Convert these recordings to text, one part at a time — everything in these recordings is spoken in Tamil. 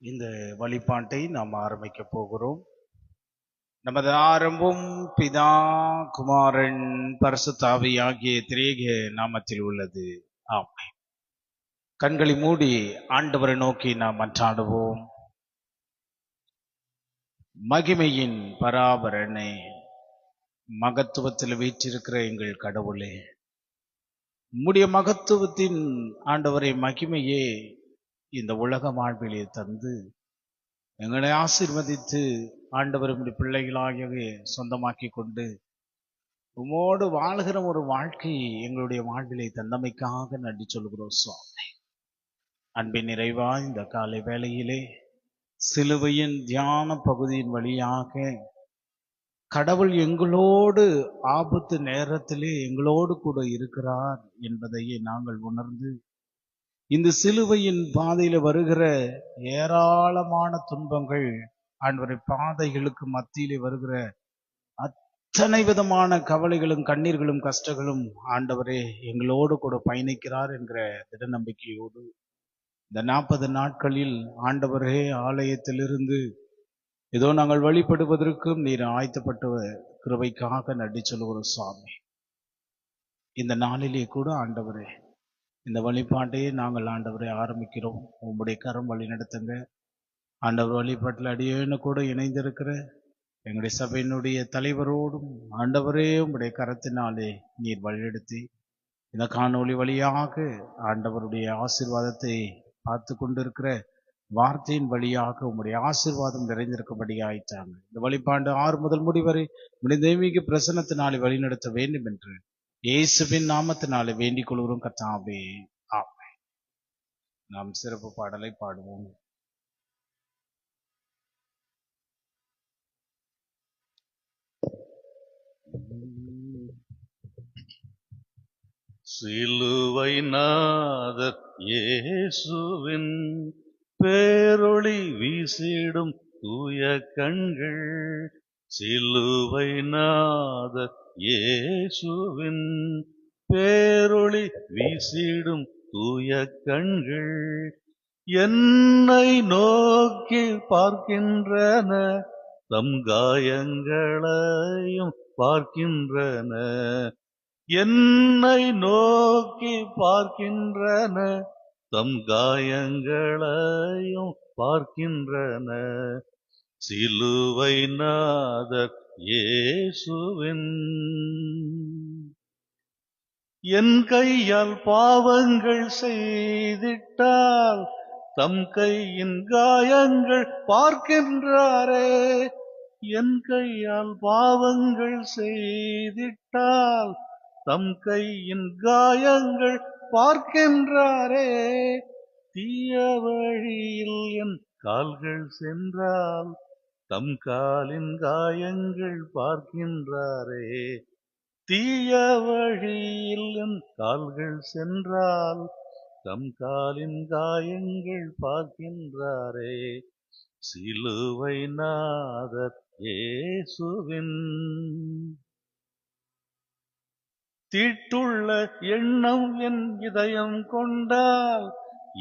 இந்த வழிபாட்டை நாம் ஆரம்பிக்க போகிறோம். நமது ஆரம்பம் பிதா குமாரன் பரிசுத்த ஆவியாகிய திரேக நாமத்தில் உள்ளது. ஆமென். கண்களை மூடி ஆண்டவரை நோக்கி நாம் மன்றாடுவோம். மகிமையின் பராபரனே, மகத்துவத்தில் வீற்றிருக்கிற எங்கள் கடவுளே, உம்முடைய மகத்துவத்தின் ஆண்டவரை மகிமையே இந்த உலக வாழ்விலே தந்து எங்களை ஆசீர்வதித்து ஆண்டவர் உம்முடைய பிள்ளைகளாகவே சொந்தமாக்கி கொண்டு உம்மோடு வாழ்கிற ஒரு வாழ்க்கை எங்களுடைய வாழ்விலே தந்தமைக்காக நன்றி சொல்கிறோம் சுவாமி. அன்பின் நிறைவா இந்த காலை வேளையிலே சிலுவையின் தியான பகுதியின் வழியாக கடவுள் எங்களோடு ஆபத்து நேரத்திலே எங்களோடு கூட இருக்கிறார் என்பதையே நாங்கள் உணர்ந்து இந்த சிலுவையின் பாதையில வருகிற ஏராளமான துன்பங்கள், ஆண்டவரை பாதைகளுக்கு மத்தியிலே வருகிற அத்தனை விதமான கவலைகளும் கண்ணீர்களும் கஷ்டங்களும் ஆண்டவரே எங்களோடு கூட பயணிக்கிறார் என்கிற திட நம்பிக்கையோடு இந்த 40 நாட்களில் ஆண்டவரே ஆலயத்திலிருந்து ஏதோ நாங்கள் வழிபடுவதற்கும் நீர் ஆயத்தப்பட்ட கிருபைக்காக நன்றி சொல்லுகிறோம் சுவாமி. இந்த நாளிலே கூட ஆண்டவரே இந்த வழிபாட்டையே நாங்கள் ஆண்டவரை ஆரம்பிக்கிறோம். உங்களுடைய கரம் வழி நடத்துங்க. ஆண்டவர் வழிபாட்டில் அடியேன்னு கூட இணைந்திருக்கிற எங்களுடைய சபையினுடைய தலைவரோடும் ஆண்டவரே உங்களுடைய கரத்தினாலே நீர் வழிநடத்தி இந்த காணொளி வழியாக ஆண்டவருடைய ஆசீர்வாதத்தை பார்த்து கொண்டிருக்கிற வார்த்தையின் வழியாக உங்களுடைய ஆசீர்வாதம் நிறைந்திருக்கும்படியாயிட்டாங்க. இந்த வழிபாண்டு 6 முதல் முடிவரை உங்களுடைய தெய்வீக பிரசன்னத்தினாலே வழிநடத்த வேண்டும் என்று இயேசுவின் நாமத்தினாலே வேண்டிக் கொள்கிறோம் கர்த்தாவே. ஆமென். நாம் சிறப்பு பாடலை பாடுவோம். சிலுவை நாதர் இயேசுவின் பேரொளி வீசிடும் தூய கண்கள், சிலுவை நாதர் இயேசுவின் பேரொளி வீசிடும் தூய கண்கள் என்னை நோக்கி பார்க்கின்றன, தம் காயங்களையும் பார்க்கின்றன. என்னை நோக்கி பார்க்கின்றன, தம் காயங்களையும் பார்க்கின்றன. சிலுவை நாதர் இயேசுவின் என் கையால் பாவங்கள் செய்திட்டால் தம் கையின் காயங்கள் பார்க்கின்றாரே. என் கையால் பாவங்கள் செய்திட்டால் தம் கையின் காயங்கள் பார்க்கின்றாரே. தீய வழியில் என் கால்கள் சென்றால் தம் காலின் காயங்கள் பார்க்கின்றாரே. தீய வழியில் என் கால்கள் சென்றால் தம் காலின் காயங்கள் பார்க்கின்றாரே. சிலுவை நாதர் இயேசுவின் தீட்டுள்ள எண்ணம் என் இதயம் கொண்டால்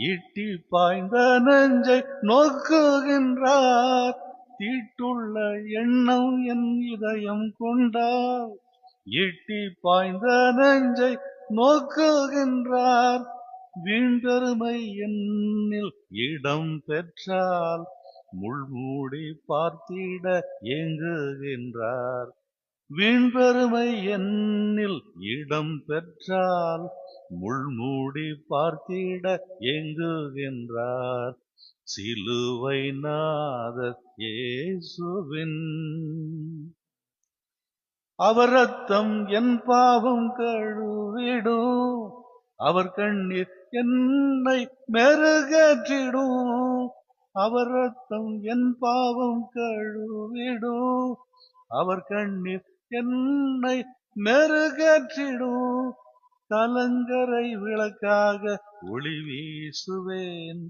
ஈட்டி பாய்ந்த நெஞ்சை நோக்குகின்றார். தீட்டுள்ள எண்ணம் என் இதயம் கொண்டால் ஈட்டி பாய்ந்த நெஞ்சை நோக்குகின்றார். வீண்பெருமை என்னில் இடம் பெற்றால் முள்மூடி பார்த்திட ஏங்குகின்றார். வீண்பெருமை என்னில் இடம் பெற்றால் முள்மூடி பார்த்திட ஏங்குகின்றார். சிலுவை நாதர் இயேசுவின் அவர் ரத்தம் என் பாவம் கழுவிடும், அவர் கண்ணீர் என்னை மெருகேற்றிடும். அவர் ரத்தம் என் பாவம் கழுவிடும், அவர் கண்ணீர் என்னை மெருகேற்றிடும். கலங்கரை விளக்காக ஒளி வீசுவேன்,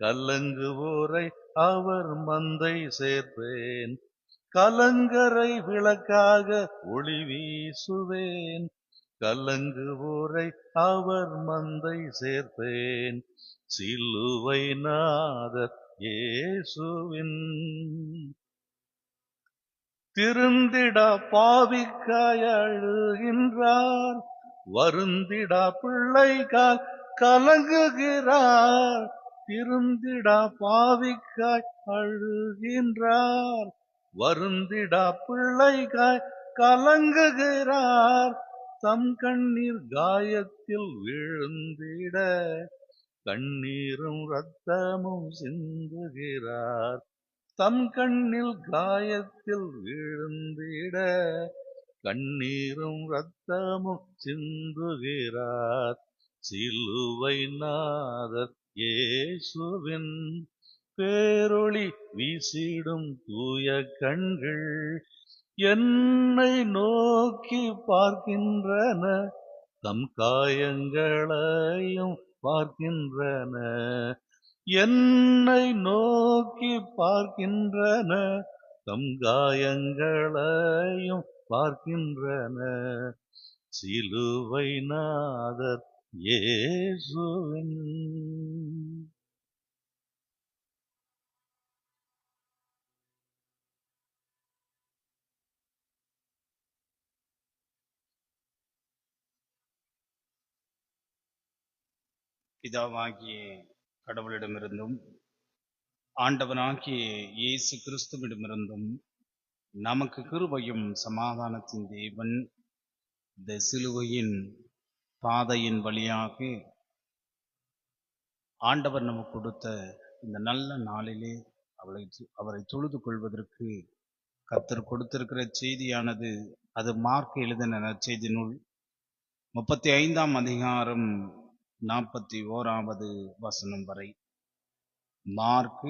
கலங்குவோரை அவர் மந்தை சேர்ப்பேன். கலங்கரை விளக்காக ஒளி வீசுவேன், கலங்குவோரை அவர் மந்தை சேர்ப்பேன். சிலுவை நாதர் இயேசுவின். திருந்திடா பாவிக்காய் அழுகின்றார், வருந்திடா பிள்ளைக்காய் கலங்குகிறார். திருந்திடா பாவிக்காய் அழுகின்றார், வருந்திடா பிள்ளைக்காய் கலங்குகிறார். தம் கண்ணீர் காயத்தில் விழுந்திட கண்ணீரும் இரத்தமும் சிந்துகிறார். தம் கண்ணில் காயத்தில் விழுந்திட கண்ணீரும் இரத்தமும் சிந்துகிறார். சிலுவை நாதர் இயேசுவின் பேரொளி வீசிடும் தூய கண்கள் என்னை நோக்கி பார்க்கின்றன, தம் காயங்களையும் பார்க்கின்றன. என்னை நோக்கி பார்க்கின்றன, தம் காயங்களையும் பார்க்கின்றன. சிலுவை நாதர் இயேசுவின். பிதாவாகிய கடவுளிடமிருந்தும் ஆண்டவனாகிய இயேசு கிறிஸ்துவிடமிருந்தும் நமக்கு கிருபையும் சமாதானத்தின் தேவன் இந்த சிலுவையின் பாதையின் வழியாக ஆண்டவர் நமக்கு கொடுத்த இந்த நல்ல நாளிலே அவரை தொழுது கொள்வதற்கு கர்த்தர் கொடுத்திருக்கிற செய்தியானது அது மார்க் எழுதின நற்செய்தி நூல் 35ஆம் அதிகாரம் 41வது வசனம் வரை. மார்க்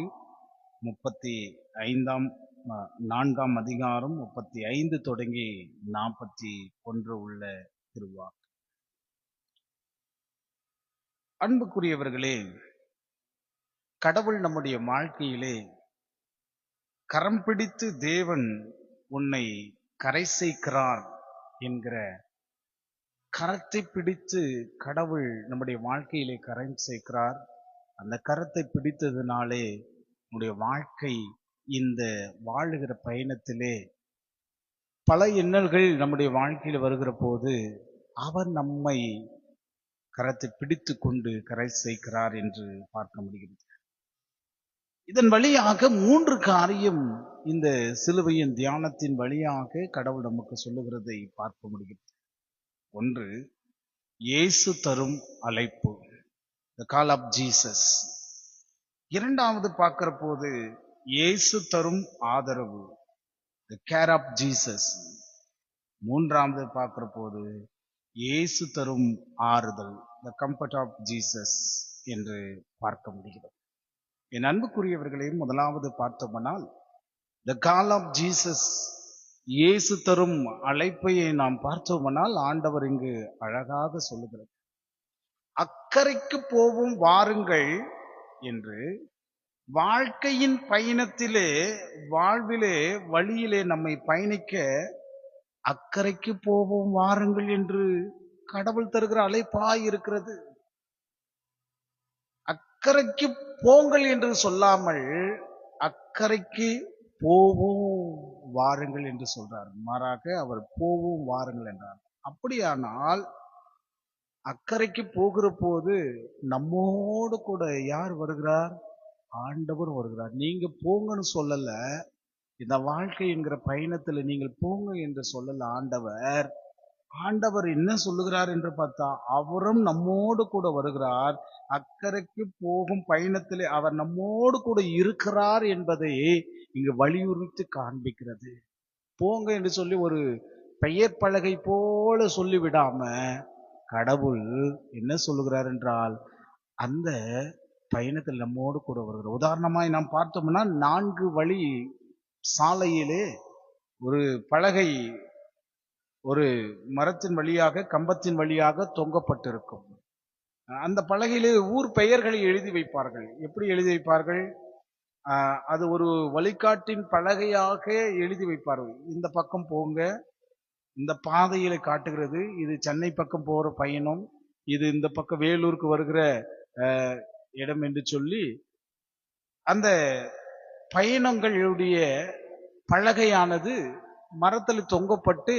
4ஆம் அதிகாரம் 35 தொடங்கி 41 உள்ள திருவாக்கு. அன்புக்குரியவர்களே, கடவுள் நம்முடைய வாழ்க்கையிலே கரம் பிடித்து தேவன் உன்னை கரை சேர்க்கிறார் என்கிற கரத்தை பிடித்து கடவுள் நம்முடைய வாழ்க்கையிலே கரை சேர்க்கிறார். அந்த கரத்தை பிடித்ததுனாலே நம்முடைய வாழ்க்கை இந்த வாழுகிற பயணத்திலே பல இன்னல்கள் நம்முடைய வாழ்க்கையில் வருகிற போது அவர் நம்மை கரத்தை பிடித்து கொண்டு கரை சேர்க்கிறார் என்று பார்க்க முடிகிறது. இதன் வழியாக 3 காரியம் இந்த சிலுவையின் தியானத்தின் வழியாக கடவுள் நமக்கு சொல்லுகிறதை பார்க்க முடிகிறது. ஒன்று, இயேசு தரும் அழைப்பு, the call of Jesus. இரண்டாவது பார்க்கிற போது இயேசு தரும் ஆதரவு, the care of Jesus. மூன்றாவது பார்க்கிற போது இயேசு தரும் ஆறுதல், the comfort of Jesus என்று பார்க்க முடிகிறது. என் அன்புக்குரியவர்களே, முதலாவது பார்த்தோம்னால் the call of Jesus, இயேசு தரும் அழைப்பை நாம் பார்த்தோம்னால் ஆண்டவர் இங்கு அழகாக சொல்லுகிறார். அக்கறைக்கு போவோம் வாருங்கள் என்று வாழ்க்கையின் பயணத்திலே வாழ்விலே வழியிலே நம்மை பயணிக்க அக்கறைக்கு போவோம் வாருங்கள் என்று கடவுள் தருகிற அழைப்பாய் இருக்கிறது. அக்கறைக்கு போங்கள் என்று சொல்லாமல் அக்கறைக்கு போவோம் வாருங்கள் என்று சொல்றார். மாறாக அவர் போவோம் வாருங்கள் என்றார். அப்படியானால் அக்கறைக்கு போகிற போது நம்மோடு கூட யார் வருகிறார்? ஆண்டவர் வருகிறார். நீங்க போங்கன்னு சொல்லல, இந்த வாழ்க்கை என்கிற பயணத்துல நீங்கள் போங்க என்று சொல்லல ஆண்டவர். ஆண்டவர் என்ன சொல்லுகிறார் என்று பார்த்தா, அவரும் நம்மோடு கூட வருகிறார். அக்கறைக்கு போகும் பயணத்திலே அவர் நம்மோடு கூட இருக்கிறார் என்பதை இங்கு வலியுறுத்தி காண்பிக்கிறது. போங்க என்று சொல்லி ஒரு பெயர் பலகை போல சொல்லிவிடாம கடவுள் என்ன சொல்லுகிறார் என்றால், அந்த பயணத்தில் நம்மோடு கூட வருகிறார். உதாரணமாய் நாம் பார்த்தோம்னா 4 வழி சாலையிலே ஒரு பலகை ஒரு மரத்தின் வழியாக கம்பத்தின் வழியாக தொங்கப்பட்டிருக்கும். அந்த பலகையிலே ஊர் பெயர்களை எழுதி வைப்பார்கள். எப்படி எழுதி வைப்பார்கள்? அது ஒரு வழிகாட்டின் பலகையாக எழுதி வைப்பார்கள். இந்த பக்கம் போங்க, இந்த பாதையில காட்டுகிறது, இது சென்னை பக்கம் போற பயணம், இது இந்த பக்கம் வேலூருக்கு வருகிற இடம் என்று சொல்லி அந்த பயணங்களுடைய பலகையானது மரத்தில் தொங்கப்பட்டு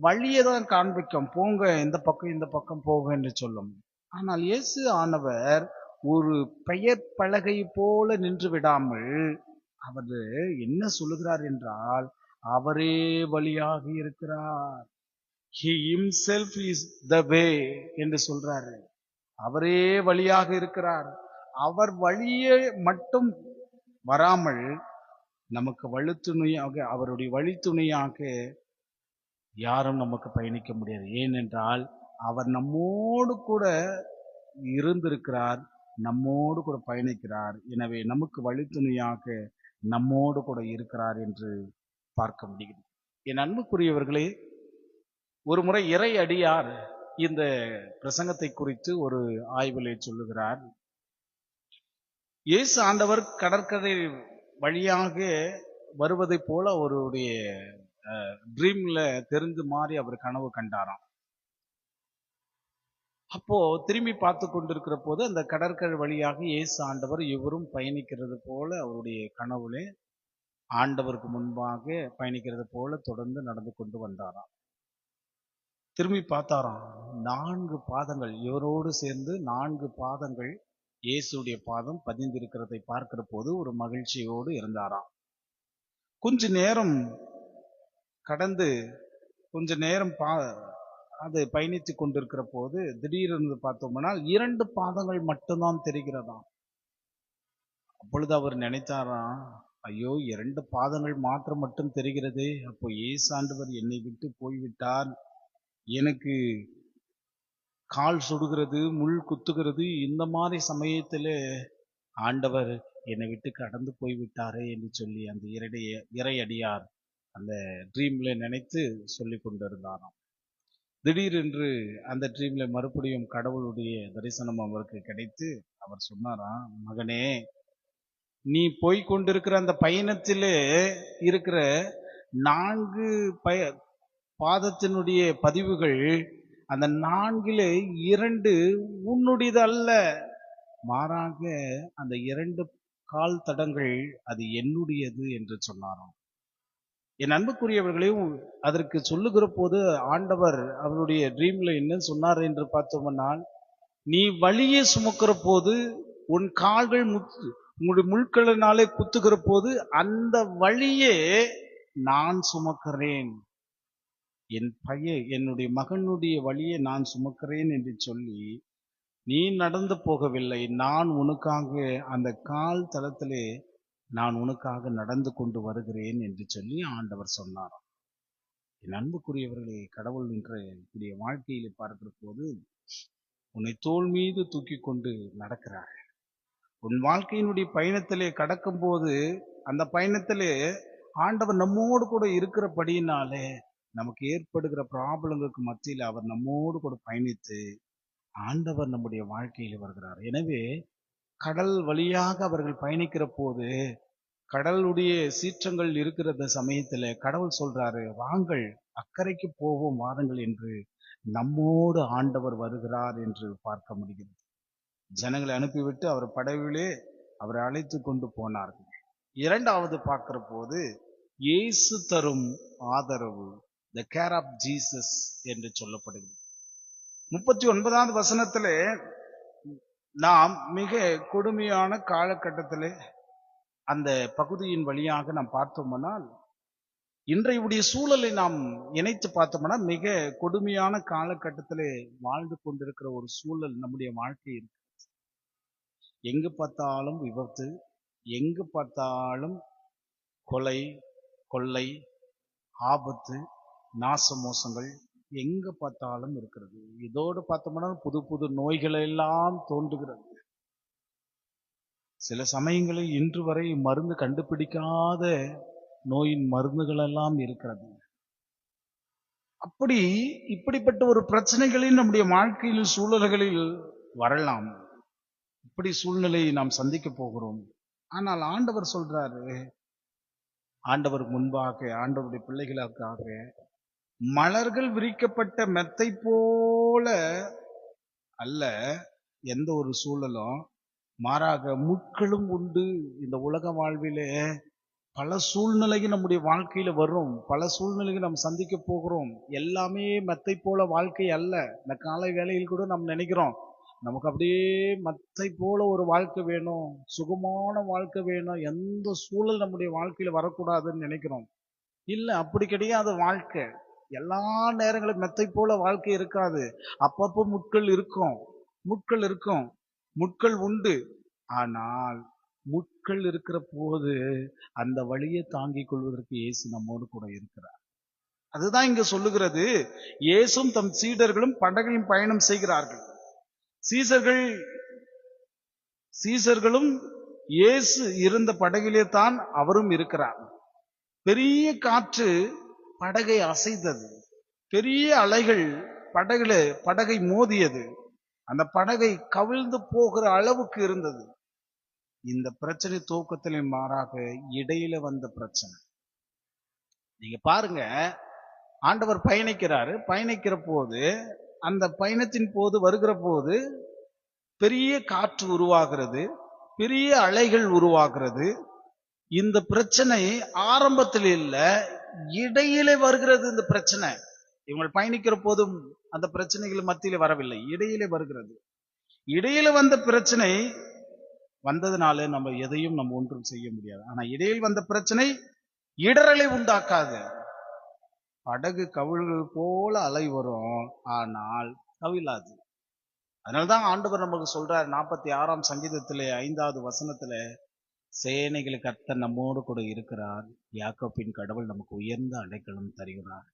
வழியை தான் காண்பிக்கும், போங்க இந்த பக்கம் இந்த பக்கம் போங்க என்று சொல்லும். ஆனால் இயேசு ஆனவர் ஒரு பெயர் பலகை போல நின்று விடாமல் அவர் என்ன சொல்லுகிறார் என்றால், அவரே வழியாக இருக்கிறார். He himself is the way என்று சொல்றாரு. அவரே வழியாக இருக்கிறார். அவர் வழியே மட்டும் வராமல் நமக்கு வழித்துணையாக, அவருடைய வழித்துணையாக யாரும் நமக்கு பயணிக்க முடியாது. ஏனென்றால் அவர் நம்மோடு கூட இருந்திருக்கிறார், நம்மோடு கூட பயணிக்கிறார். எனவே நமக்கு வழித்துணையாக நம்மோடு கூட இருக்கிறார் என்று பார்க்க முடிகிறது. என் அன்புக்குரியவர்களே, ஒரு முறை இறை அடியார் இந்த பிரசங்கத்தை குறித்து ஒரு ஆய்விலே சொல்லுகிறார். இயேசு ஆண்டவர் கடற்கரை வழியாக வருவதை போல அவருடைய ட்ரீம்ல தெரிந்து மாறி அவர் கனவு கண்டாராம். அப்போ திரும்பி பார்த்து கொண்டிருக்கிற போது அந்த கடற்கரை வழியாக இயேசு ஆண்டவர் இவரும் பயணிக்கிறது போல அவருடைய கனவுலே ஆண்டவருக்கு முன்பாக பயணிக்கிறது போல தொடர்ந்து நடந்து கொண்டு வந்தாராம். திரும்பி பார்த்தாராம், 4 பாதங்கள் இவரோடு சேர்ந்து 4 பாதங்கள் இயேசுடைய பாதம் பதிந்திருக்கிறதை பார்க்கிற போது ஒரு மகிழ்ச்சியோடு இருந்தாராம். கொஞ்ச நேரம் கடந்து கொஞ்ச நேரம் அது பயணித்து கொண்டிருக்கிற போது திடீரென்று பார்த்தோம்னா 2 பாதங்கள் மட்டும்தான் தெரிகிறதாம். அப்பொழுது அவர் நினைத்தாராம், ஐயோ 2 பாதங்கள் மாத்திரம் மட்டும் தெரிகிறதே, அப்போ இயேசு ஆண்டவர் என்னை விட்டு போய்விட்டார், எனக்கு கால் சுடுகிறது, முள் குத்துகிறது, இந்த மாதிரி சமயத்துல ஆண்டவர் என்னை விட்டு கடந்து போய்விட்டாரே என்று சொல்லி அந்த இறை அடியார் அந்த ட்ரீம்ல நினைத்து சொல்லி கொண்டிருந்தாராம். திடீரென்று அந்த ட்ரீம்ல மறுபடியும் கடவுளுடைய தரிசனம் அவருக்கு கிடைத்து அவர் சொன்னாராம், மகனே, நீ போய்கொண்டிருக்கிற அந்த பயணத்திலே இருக்கிற 4 பாதத்தினுடைய பதிவுகள், அந்த 4லே 2 உன்னுடையது அல்ல, மாறாக அந்த 2 கால் தடங்கள் அது என்னுடையது என்று சொன்னாராம். என் அன்புக்குரியவர்களே, அதற்கு சொல்லுகிற போது ஆண்டவர் அவருடைய ட்ரீம்ல என்ன சொன்னார் என்று பார்த்தோம்னால், நீ வழியே சுமக்கிற போது உன் கால்கள் உங்களுடைய முள்களினாலே குத்துகிற போது அந்த வழியே நான் சுமக்கிறேன், என்னுடைய மகனுடைய வழியை நான் சுமக்கிறேன் என்று சொல்லி நீ நடந்து போகவில்லை, நான் உனக்காக அந்த கால் தளத்திலே நான் உனக்காக நடந்து கொண்டு வருகிறேன் என்று சொல்லி ஆண்டவர் சொன்னார். என் அன்புக்குரியவர்களே, கடவுள் இன்றைய வாழ்க்கையிலே பார்க்கிற போது உன்னை தோள் மீது தூக்கி கொண்டு நடக்கிறார். உன் வாழ்க்கையினுடைய பயணத்திலே கடக்கும் போது அந்த பயணத்திலே ஆண்டவர் நம்மோடு கூட இருக்கிறபடியினாலே நமக்கு ஏற்படுகிற ப்ராப்ளங்களுக்கு மத்தியில் அவர் நம்மோடு கூட பயணித்து ஆண்டவர் நம்முடைய வாழ்க்கையில் வருகிறார். எனவே கடல் வழியாக அவர்கள் பயணிக்கிற போது கடலுடைய சீற்றங்கள் இருக்கிற சமயத்துல கடவுள் சொல்றாரு, வாங்கள் அக்கறைக்கு போவோம் வாருங்கள் என்று நம்மோடு ஆண்டவர் வருகிறார் என்று பார்க்க முடிகிறது. ஜனங்களை அனுப்பிவிட்டு அவர் படவிலே அவரை அழைத்து கொண்டு போனார்கள். 2வது பார்க்கிற போது இயேசு தரும் ஆதரவு, the care of Jesus என்று சொல்லப்படுகிறது. 39வது வசனத்திலே நாம் மிக கொடுமையான காலகட்டத்திலே அந்த பகுதியின் வழியாக நாம் பார்த்தோம்னால், இன்றைய சூழலை நாம் இணைத்து பார்த்தோம்னா மிக கொடுமையான காலகட்டத்திலே வாழ்ந்து கொண்டிருக்கிற ஒரு சூழல் நம்முடைய வாழ்க்கை இருக்கு. எங்கு பார்த்தாலும் விபத்து, எங்கு பார்த்தாலும் கொலை, கொள்ளை, ஆபத்து, நாச மோசங்கள் எங்க பார்த்தாலும் இருக்கிறது. இதோடு பார்த்தோம்னா புது புது நோய்கள் எல்லாம் தோன்றுகிறது. சில சமயங்களில் இன்று வரை மருந்து கண்டுபிடிக்காத நோயின் மருந்துகள் எல்லாம் இருக்கிறது. இப்படிப்பட்ட ஒரு பிரச்சனைகளில் நம்முடைய வாழ்க்கையில் சூழல்களில் வரலாம். இப்படி சூழ்நிலையை நாம் சந்திக்க போகிறோம். ஆனால் ஆண்டவர் சொல்றாரு, ஆண்டவருக்கு முன்பாக ஆண்டவருடைய பிள்ளைகளுக்காக மலர்கள் விரிக்கப்பட்ட மெத்தை போல அல்ல எந்த ஒரு சூழலும், மாறாக முட்களும் உண்டு. இந்த உலக வாழ்விலே பல சூழ்நிலைகள் நம்முடைய வாழ்க்கையில வரும். பல சூழ்நிலைகள் நாம் சந்திக்க போகிறோம். எல்லாமே மெத்தை போல வாழ்க்கை அல்ல. இந்த காலை வேளையில் கூட நாம் நினைக்கிறோம், நமக்கு அப்படியே மத்தை போல ஒரு வாழ்க்கை வேணும், சுகமான வாழ்க்கை வேணும், எந்த சூழல் நம்முடைய வாழ்க்கையில வரக்கூடாதுன்னு நினைக்கிறோம். இல்ல, அப்படி கிடையாது வாழ்க்கை. எல்லா நேரங்களும் மெத்தை போல வாழ்க்கை இருக்காது. அப்பப்போ முட்கள் இருக்கும். முட்கள் இருக்கும். முட்கள் உண்டு. ஆனால் முட்கள் இருக்கிற போது அந்த வழியை தாங்கிக் கொள்வதற்கு இயேசு நம்மோடு கூட இருக்கிறார். அதுதான் இங்க சொல்லுகிறது. இயேசும் தம் சீடர்களும் படகில் பயணம் செய்கிறார்கள். சீசர்களும் இயேசு இருந்த படகிலே தான் அவரும் இருக்கிறார். பெரிய காற்று படகை அசைத்தது. பெரிய அலைகள் படகை மோதியது. அந்த படகை கவிழ்ந்து போகிற அளவுக்கு இருந்தது. இந்த பிரச்சனை துவக்கத்திலே மாறாக இடையில வந்த பிரச்சனை. நீங்க பாருங்க, ஆண்டவர் பயணிக்கிற போது, அந்த பயணத்தின் போது வருகிற போது பெரிய காற்று உருவாகிறது, பெரிய அலைகள் உருவாகிறது. இந்த பிரச்சனை ஆரம்பத்தில் இல்ல, இடையிலே வருகிறது. இந்த பிரச்சனை இவங்க பயணிக்கிற போதும் அந்த பிரச்சனைகள் மத்தியில வரவில்லை, இடையிலே வருகிறது. இடையில வந்த பிரச்சனை வந்ததுனால நம்ம எதையும் நம்ம ஒன்றும் செய்ய முடியாது. ஆனா இடையில் வந்த பிரச்சனை இடரலை உண்டாக்காது. படகு கவிழ்கள் போல அலை வரும், ஆனால் கவிழாது. அதனால்தான் ஆண்டவர் நமக்கு சொல்றார் 46ஆம் சங்கீதத்திலே 5வது வசனத்துல, சேனைகளுக்கு கர்த்தர் நம்மோடு கூட இருக்கிறார், யாக்கோபின் கடவுள் நமக்கு உயர்ந்த அடைக்கலம் தருகிறார்.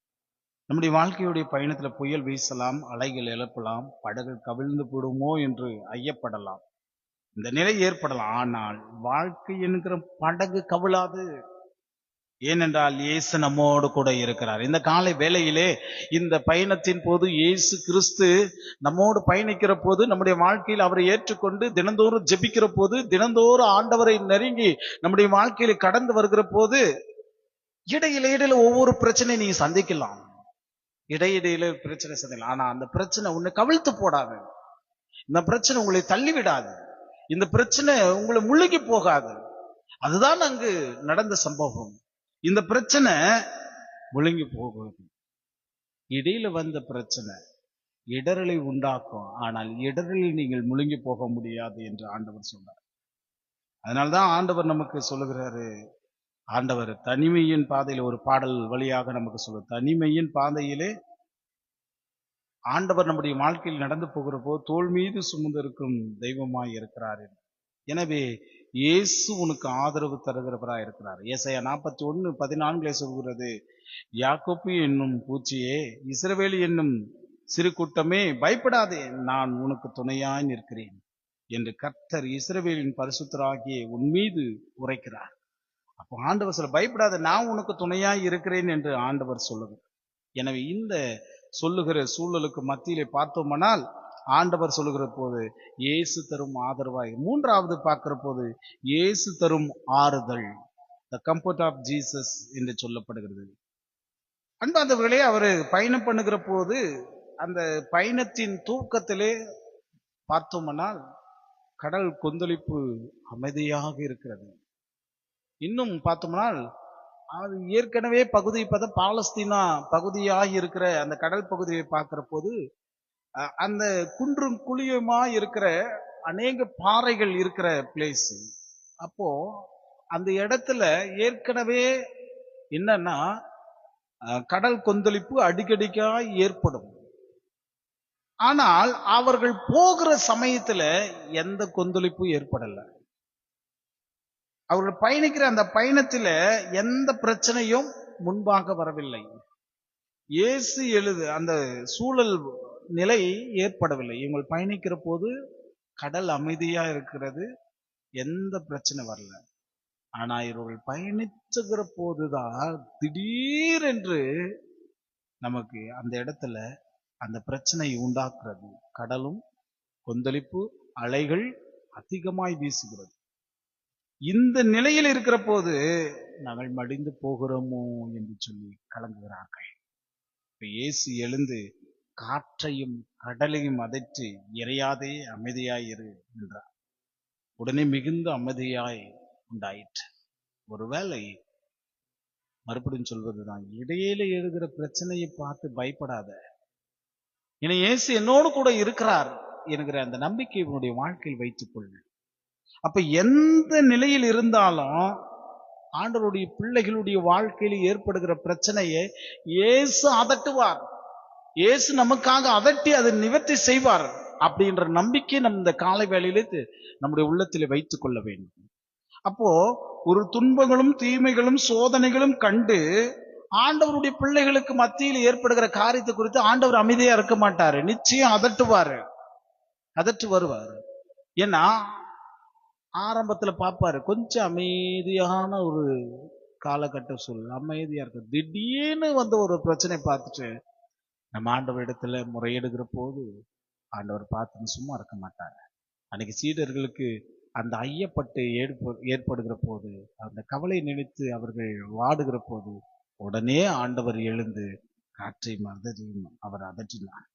நம்முடைய வாழ்க்கையுடைய பயணத்துல புயல் வீசலாம், அலைகள் எழுப்பலாம், படகு கவிழ்ந்து போடுமோ என்று ஐயப்படலாம், இந்த நிலை ஏற்படலாம். ஆனால் வாழ்க்கை என்கிற படகு கவிழாது. ஏனென்றால் இயேசு நம்மோடு கூட இருக்கிறார். இந்த காலை வேளையிலே இந்த பயணத்தின் போது இயேசு கிறிஸ்து நம்மோடு பயணிக்கிற போது, நம்முடைய வாழ்க்கையில் அவரை ஏற்றுக்கொண்டு தினந்தோறும் ஜெபிக்கிற போது, தினந்தோறும் ஆண்டவரை நெருங்கி நம்முடைய வாழ்க்கையில கடந்து வருகிற போது, இடையில ஒவ்வொரு பிரச்சனை நீங்க சந்திக்கலாம். இடையில பிரச்சனை சந்திக்கலாம். ஆனா அந்த பிரச்சனை உன்னை கவிழ்த்து போடாது. இந்த பிரச்சனை உங்களை தள்ளிவிடாது. இந்த பிரச்சனை உங்களை முழுகி போகாது. அதுதான் அங்கு நடந்த சம்பவம். இந்த பிரச்சனை முழுங்கி போகுது. இடையில வந்த பிரச்சனை இடரலை உண்டாக்கும், ஆனால் இடரில் நீங்கள் முழுங்கி போக முடியாது என்று ஆண்டவர் சொன்னார். அதனால்தான் ஆண்டவர் நமக்கு சொல்லுகிறாரு, ஆண்டவர் தனிமையின் பாதையில ஒரு பாடல் வழியாக நமக்கு சொல்லுவார், தனிமையின் பாதையிலே ஆண்டவர் நம்முடைய வாழ்க்கையில் நடந்து போகிற போது தோள் மீது சுமந்திருக்கும் தெய்வமாய் இருக்கிறார். எனவே இயேசு உனக்கு ஆதரவு தருகிறவராய் இருக்கிறார். ஏசாயா 41:14 சொல்கிறது, யாக்கோப்பு என்னும் பூச்சியே, இஸ்ரவேல் என்னும் சிறு கூட்டமே, பயப்படாதே, நான் உனக்கு துணையாய் நிற்கிறேன் என்று கர்த்தர் இஸ்ரவேலின் பரிசுத்தராகிய உன் மீது உரைக்கிறார். அப்போ ஆண்டவர் சொல்ல, பயப்படாத, நான் உனக்கு துணையாய் இருக்கிறேன் என்று ஆண்டவர் சொல்லுகிறார். எனவே இந்த சொல்லுகிற சூழலுக்கு மத்தியிலே பார்த்தோமானால் ஆண்டவர் சொல்லுகிற போது இயேசு தரும் ஆதரவாய், மூன்றாவது பார்க்கிற போது இயேசு தரும் ஆறுதல், த கம்ஃபர்ட் ஆஃப் ஜீசஸ் என்று சொல்லப்படுகிறது. அன்பார்ந்தவர்களே, அவர் பயணம் பண்ணுகிற போது அந்த பயணத்தின் தூக்கத்திலே பார்த்தோமானால் கடல் கொந்தளிப்பு அமைதியாக இருக்கிறது. இன்னும் பார்த்தோம்னால் அது ஏற்கனவே பகுதி பாலஸ்தீனா பகுதியாக இருக்கிற அந்த கடல் பகுதியை பார்க்கிற போது அந்த குன்றும் குழியுமா இருக்கிற அநேக பாறைகள் இருக்கிற பிளேஸ். அப்போ அந்த இடத்துல ஏற்கனவே என்னன்னா கடல் கொந்தளிப்பு அடிக்கடிக்கா ஏற்படும். ஆனால் அவர்கள் போகிற சமயத்துல எந்த கொந்தளிப்பும் ஏற்படல. அவர்கள் பயணிக்கிற அந்த பயணத்துல எந்த பிரச்சனையும் முன்பாக வரவில்லை. இயேசு அந்த சூழல் நிலை ஏற்படவில்லை. இவங்க பயணிக்கிற போது கடல் அமைதியா இருக்கிறது, எந்த பிரச்சனை வரல. ஆனா இவர்கள் பயணிச்சுகிற போதுதான் திடீரென்று நமக்கு அந்த இடத்துல அந்த பிரச்சனை உண்டாக்குறது. கடலும் கொந்தளிப்பு, அலைகள் அதிகமாய் வீசுகிறது. இந்த நிலையில் இருக்கிற போது நாங்கள் மடிந்து போகிறோமோ என்று சொல்லி கலங்குகிறார்கள். இயேசு எழுந்து காற்றையும் கடலையும் அதற்றி, இறையாதே அமைதியாயிரு என்றார். உடனே மிகுந்த அமைதியாய் உண்டாயிற்று. ஒருவேளை மறுபடியும் சொல்வதுதான், இடையில எழுகிற பிரச்சனையை பார்த்து பயப்படாத. ஏன்னா இயேசு என்னோடு கூட இருக்கிறார் என்கிற அந்த நம்பிக்கை உன்னுடைய வாழ்க்கையில் வைத்துக் கொள். அப்ப எந்த நிலையில் இருந்தாலும் ஆண்டவருடைய பிள்ளைகளுடைய வாழ்க்கையில் ஏற்படுகிற பிரச்சனையை இயேசு அதட்டுவார். இயேசு நமக்காக அதட்டி அதை நிவர்த்தி செய்வார் அப்படின்ற நம்பிக்கை நம் இந்த காலை வேளையிலே நம்முடைய உள்ளத்திலே வைத்துக் கொள்ள வேண்டும். அப்போ ஒரு துன்பங்களும் தீமைகளும் சோதனைகளும் கண்டு ஆண்டவருடைய பிள்ளைகளுக்கு மத்தியில் ஏற்படுகிற காரியத்தை குறித்து ஆண்டவர் அமைதியா இருக்க மாட்டாரு. நிச்சயம் அதட்டு வருவார். ஏன்னா ஆரம்பத்துல பார்ப்பாரு, கொஞ்சம் அமைதியான ஒரு காலகட்ட சூழல், அமைதியா இருக்கு. திடீர்னு வந்து ஒரு பிரச்சனை பார்த்துட்டு நம்ம ஆண்டவர் இடத்துல முறையிடுகிற போது ஆண்டவர் பார்த்துன்னு சும்மா இருக்க மாட்டார். அன்னைக்கு சீடர்களுக்கு அந்த ஐயப்பட்டு ஏற்படுகிற போது, அந்த கவலை நினைத்து அவர்கள் வாடுகிற போது உடனே ஆண்டவர் எழுந்து காற்றை மறதையும் அவர் அதட்டினார்.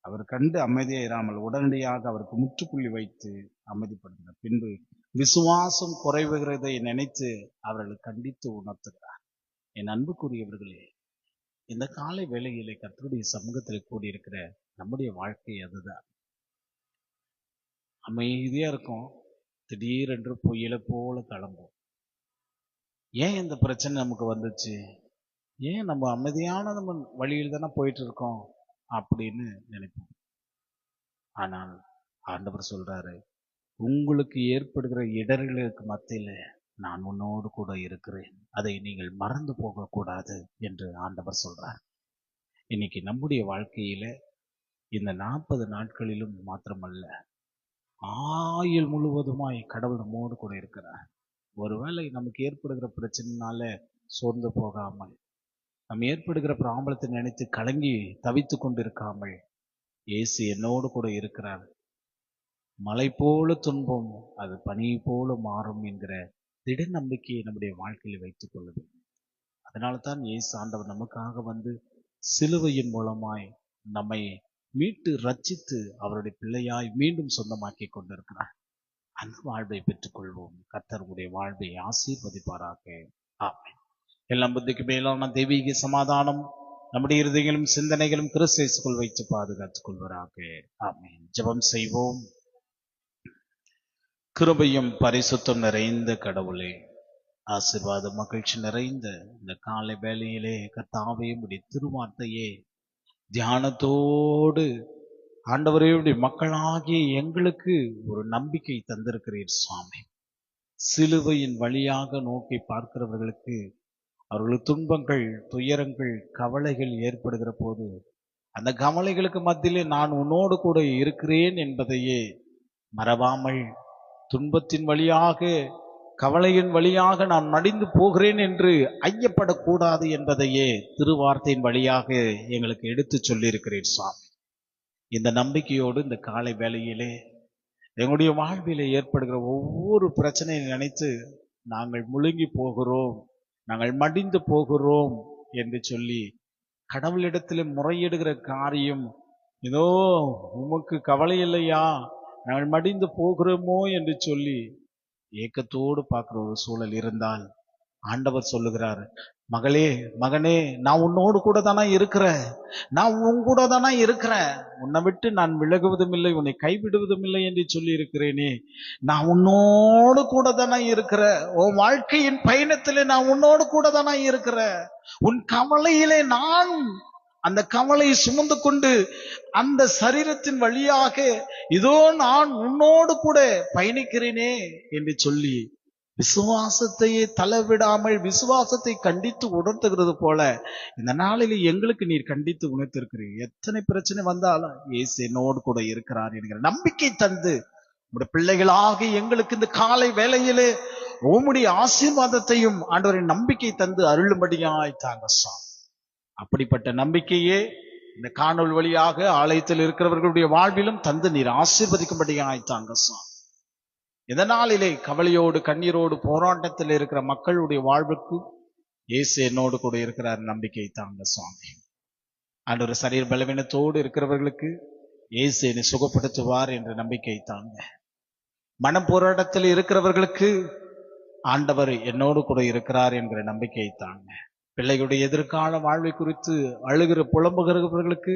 அவர் கண்டு அமைதியா இராமல் உடனடியாக அவருக்கு முற்றுப்புள்ளி வைத்து அமைதிப்படுத்தினார். பின்பு விசுவாசம் குறைவுகிறதை நினைத்து அவர்களை கண்டித்து உணர்த்துகிறார். என் அன்புக்குரியவர்களே, இந்த காலை வேளையிலே கர்த்தருடைய சமூகத்தில் கூடியிருக்கிற நம்முடைய வாழ்க்கை அதுதான். அமைதியா இருக்கும், திடீரென்று புயலை போல கிளம்பும். ஏன் இந்த பிரச்சனை நமக்கு வந்துச்சு, ஏன் நம்ம அமைதியான நம்ம வழியில் தானே போயிட்டு இருக்கோம் அப்படின்னு நினைப்போம். ஆனால் ஆண்டவர் சொல்றாரு, உங்களுக்கு ஏற்படுகிற இடர்களுக்கு மத்தியில நான் உன்னோடு கூட இருக்கிறேன், அதை நீங்கள் மறந்து போக கூடாது என்று ஆண்டவர் சொல்றார். இன்னைக்கு நம்முடைய வாழ்க்கையில இந்த 40 நாட்களிலும் மாத்திரமல்ல, ஆயுள் முழுவதுமாய் கடவுள் நம்மோடு கூட இருக்கிறார். ஒருவேளை நமக்கு ஏற்படுகிற பிரச்சனைனால சோர்ந்து போகாமல், நம்ம ஏற்படுகிற பிராபலத்தை நினைத்து கலங்கி தவித்து கொண்டிருக்காமல், இயேசு என்னோடு கூட இருக்கிறார், மலை போல துன்பம் அது பனி போல மாறும் என்கிற திட நம்பிக்கையை நம்முடைய வாழ்க்கையில் வைத்துக் கொள்ளுது. அதனால தான் இயேசு ஆண்டவர் நமக்காக வந்து சிலுவையின் மூலமாய் நம்மை மீட்டு ரட்சித்து அவருடைய பிள்ளையாய் மீண்டும் சொந்தமாக்கி கொண்டிருக்கிறார். அந்த வாழ்வை பெற்றுக்கொள்வோம். கர்த்தர் உடைய வாழ்வை ஆசீர்வதிப்பாராக. ஆமென். எல்லாம் புத்திக்கு மேலான தெய்வீக சமாதானம் நம்முடைய இருதயங்களும் சிந்தனைகளும் கிறிஸ்துவுக்குள் வைத்து பாதுகாத்துக் கொள்வராக. ஆமென். ஜெபம் செய்வோம். கிருபையும் பரிசுத்தம் நிறைந்த கடவுளே, ஆசீர்வாத மகிழ்ச்சி நிறைந்த இந்த காலை வேளையிலே கர்த்தாவே உம்முடைய திருவார்த்தையே தியானத்தோடு ஆண்டவரே மக்களாகிய எங்களுக்கு ஒரு நம்பிக்கை தந்திருக்கிறீர் சுவாமி. சிலுவையின் வழியாக நோக்கி பார்க்கிறவர்களுக்கு அவர்களுக்கு துன்பங்கள், துயரங்கள், கவலைகள் ஏற்படுகிற போது அந்த கவலைகளுக்கு மத்தியிலே நான் உன்னோடு கூட இருக்கிறேன் என்பதையே மறவாமல், துன்பத்தின் வழியாக கவலையின் வழியாக நான் மடிந்து போகிறேன் என்று ஐயப்படக்கூடாது என்பதையே திருவார்த்தையின் வழியாக எங்களுக்கு எடுத்து சொல்லியிருக்கிறேன் சுவாமி. இந்த நம்பிக்கையோடு இந்த காலை வேளையிலே எங்களுடைய வாழ்விலே ஏற்படுகிற ஒவ்வொரு பிரச்சனையை நினைத்து நாங்கள் முழுங்கி போகிறோம், நாங்கள் மடிந்து போகிறோம் என்று சொல்லி கடவுளிடத்தில் முறையிடுகிற காரியம், ஏதோ உமக்கு கவலை இல்லையா, நாங்கள் மடிந்து போகிறோமோ என்று சொல்லி ஏக்கத்தோடு பார்க்கிற ஒரு சூழல் இருந்தால் ஆண்டவர் சொல்லுகிறார், மகளே மகனே, நான் உன்னோடு கூட தானே இருக்கிறேன், நான் உன் கூட தானே இருக்கிறேன், உன்னை விட்டு நான் விலகுவதும் இல்லை, உன்னை கைவிடுவதும் இல்லை என்று சொல்லி இருக்கிறேனே, நான் உன்னோடு கூட தானே இருக்கிறேன், உன் வாழ்க்கையின் பயணத்திலே நான் உன்னோடு கூட தானே இருக்கிறேன், உன் கவலையிலே நான் அந்த கவலையை சுமந்து கொண்டு அந்த சரீரத்தின் வழியாக இதோ நான் உன்னோடு கூட பயணிக்கிறேனே என்று சொல்லி விசுவாசத்தையே தளவிடாமல் விசுவாசத்தை கண்டித்து உணர்த்துகிறது போல இந்த நாளிலே எங்களுக்கு நீர் கண்டித்து உணர்த்திருக்கிறீர். எத்தனை பிரச்சனை வந்தாலும் இயேசு என்னோடு கூட இருக்கிறார் என்கிற நம்பிக்கை தந்து உம்முடைய பிள்ளைகளாக எங்களுக்கு இந்த காலை வேளையிலே உம்முடைய ஆசீர்வாதத்தையும் ஆண்டவரின் நம்பிக்கை தந்து அருளும்படியாய் தாங்க சாமி. அப்படிப்பட்ட நம்பிக்கையே இந்த காணொளி வழியாக ஆலயத்தில் இருக்கிறவர்களுடைய வாழ்விலும் தந்து நீர் ஆசீர்வதிக்கும்படியாய் தாங்க சாமி. இதனாலே கவலையோடு கண்ணீரோடு போராட்டத்தில் இருக்கிற மக்களுடைய வாழ்வுக்கு இயேசு என்னோடு கூட இருக்கிறார் நம்பிக்கை தாங்க சுவாமி. ஆண்டவர் சரீர பலவீனத்தோடு இருக்கிறவர்களுக்கு இயேசு என்னை சுகப்படுத்துவார் என்ற நம்பிக்கை தாங்க. மனப்போராட்டத்தில் இருக்கிறவர்களுக்கு ஆண்டவர் என்னோடு கூட இருக்கிறார் என்கிற நம்பிக்கையை தாங்க. பிள்ளைகளுடைய எதிர்கால வாழ்வை குறித்து அழுகிற புலம்புகிறவர்களுக்கு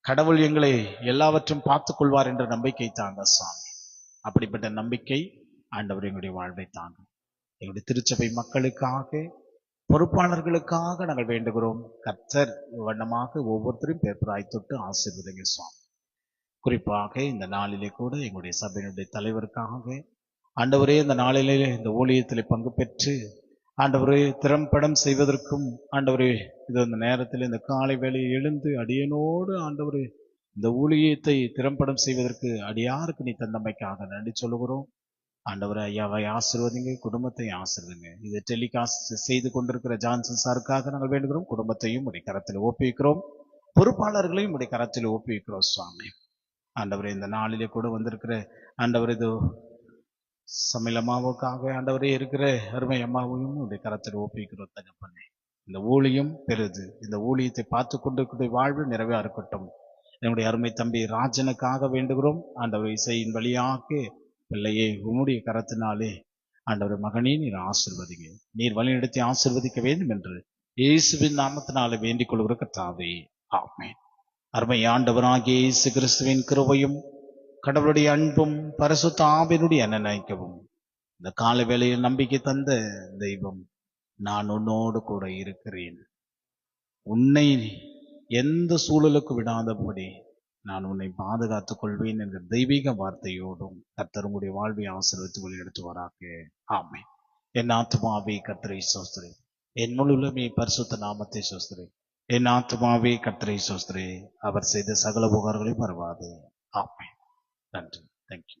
கடவுள் எங்களை எல்லாவற்றும் பார்த்துக் கொள்வார் என்ற நம்பிக்கை தாங்க சாமி. அப்படிப்பட்ட நம்பிக்கை ஆண்டவர் எங்களுடைய வாழ்வை தாங்க. எங்களுடைய திருச்சபை மக்களுக்காக, பொறுப்பாளர்களுக்காக நாங்கள் வேண்டுகிறோம். கர்த்தர் வண்ணமாக ஒவ்வொருத்தரும் பேப்பராய் தொட்டு ஆசீர்வதிங்க சுவாமி. குறிப்பாக இந்த நாளிலே கூட எங்களுடைய சபையினுடைய தலைவருக்காக ஆண்டவரே, இந்த நாளிலே இந்த ஊழியத்திலே பங்கு பெற்று ஆண்டவரே திறம்படம் செய்வதற்கும், ஆண்டவரே இது இந்த நேரத்தில் இந்த காலை வேளையை எழுந்து அடியனோடு ஆண்டவரே இந்த ஊழியத்தை திறம்படம் செய்வதற்கு அடியாருக்கு நீ தந்தமைக்காக நன்றி சொல்லுகிறோம். ஆண்டவரே, ஐயாவை ஆசீர்வதிங்க, குடும்பத்தை ஆசீர்வதிங்க. இதை டெலிகாஸ்ட் செய்து கொண்டிருக்கிற ஜான்சன் சாருக்காக நாங்கள் வேண்டுகிறோம். குடும்பத்தையும் உடைய கரத்தில் ஒப்புவிக்கிறோம், பொறுப்பாளர்களையும் உடைய கரத்தில் ஒப்புவிக்கிறோம் சுவாமி. ஆண்டவரே, இந்த நாளிலே கூட வந்திருக்கிற ஆண்டவர் இது சமையலம்மாவுக்காக ஆண்டவரே இருக்கிற அருமை அம்மாவையும் உடைய கரத்தில் ஒப்புவிக்கிறோம் தகப்பனே. இந்த ஊழியம் பெருது, இந்த ஊழியத்தை பார்த்து கொண்டு வாழ்வு நிறைவா இருக்கட்டும். என்னுடைய அருமை தம்பி ராஜனுக்காக வேண்டுகிறோம். ஆண்டவர் இசையின் வழியாக பிள்ளையை உம்முடைய கரத்தினாலே ஆண்டவர் மகனே நீர் ஆசீர்வதிங்க, நீர் வழிநடத்தி ஆசீர்வதிக்க வேண்டும் என்று இயேசுவின் நாமத்தினாலே வேண்டிக் கொள்கிற கர்த்தாவே, ஆமென். அருமை ஆண்டவராகிய இயேசு கிறிஸ்துவின் கிருபையும் கடவுளுடைய அன்பும் பரிசுத்த ஆவியினுடைய அனுநயிக்கவும் இந்த கால வேளையில் நம்பிக்கை தந்த தெய்வம், நான் உன்னோடு கூட இருக்கிறேன், உன்னை எந்த சூழலுக்கு விடாதபடி நான் உன்னை பாதுகாத்துக் கொள்வேன் என்ற தெய்வீக வார்த்தையோடும் கர்த்தர் உங்களுடைய வாழ்வை ஆசீர்வதித்து வழிநடத்துவாராக. ஆமென். என் ஆத்துமாவே கர்த்தரை ஸ்தோத்திரி, என் முழுமே பரிசுத்த நாமத்தை ஸ்தோத்திரி. என் ஆத்துமாவே கர்த்தரை ஸ்தோத்திரி, அவர் செய்த சகல உபகாரங்களையும் மறவாதே. ஆமென். நன்றி. தேங்க்யூ.